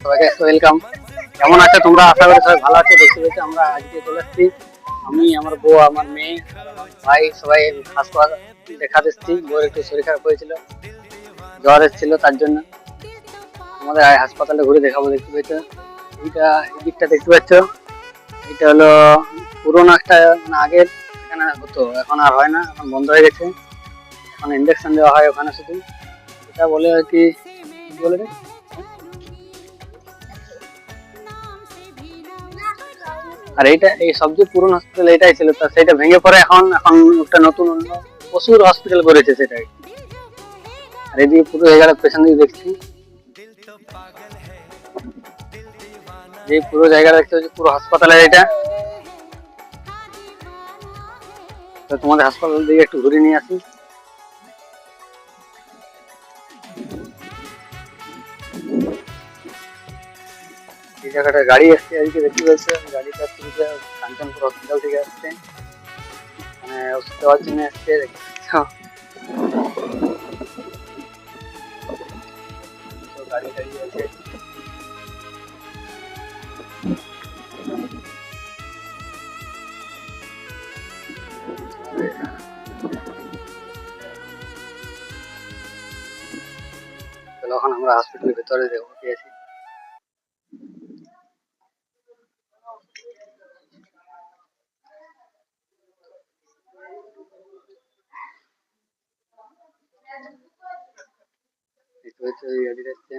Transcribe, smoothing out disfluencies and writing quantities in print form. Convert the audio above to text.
সবাইকে ওয়েলকাম। কেমন আছো তোমরা? আশা করি সবাই ভালো আছো। দেখতে পেয়েছো আমরা আজকে চলে এসেছি, আমি, আমার বউ, আমার মেয়ে, ভাই, সবাই হাসপাতাল দেখাতে এসেছি। বউয়ের একটু শরীর খারাপ হয়েছিল, জ্বর এসেছিল, তার জন্য আমাদের হাসপাতালে ঘুরে দেখাবো। দেখতে পেয়েছো এইটা, এই দিকটা দেখতে পাচ্ছ, এটা হলো পুরোনো একটা, মানে আগের এখানে হতো, এখন আর হয় না, এখন বন্ধ হয়ে গেছে। এখন ইঞ্জেকশন দেওয়া হয় ওখানে শুধু। এটা বলে আর কি, কি বলে রে? আর এইটা, এই সবচেয়ে পুরনো হসপিটাল এটাই ছিল, তা সেটা ভেঙে পড়ে এখন এখন একটা নতুন অন্য পশুর হসপিটাল করেছে সেটাই। আর এদিকে পুরো জায়গাটা পেছন দিকে দেখছি, যে পুরো জায়গাটা দেখতে হচ্ছে পুরো হাসপাতালের এটা। তো তোমাদের হাসপাতাল দিকে একটু ঘুরে নিয়ে আসি। এই জায়গাটা গাড়ি আসছে আজকে, দেখতে পাচ্ছে গাড়িটা আসছে কাঞ্চনপুর হসপিটাল থেকে আসছে, মানে ওষুধ দেওয়ার জন্য আসছে। দেখতে পাচ্ছ গাড়ি গাড়ি আছে। তাহলে এখন আমরা হসপিটালের ভেতরে দেখবো কি আছে। দেখতে পাচ্ছ এই গাড়িটা আসছে।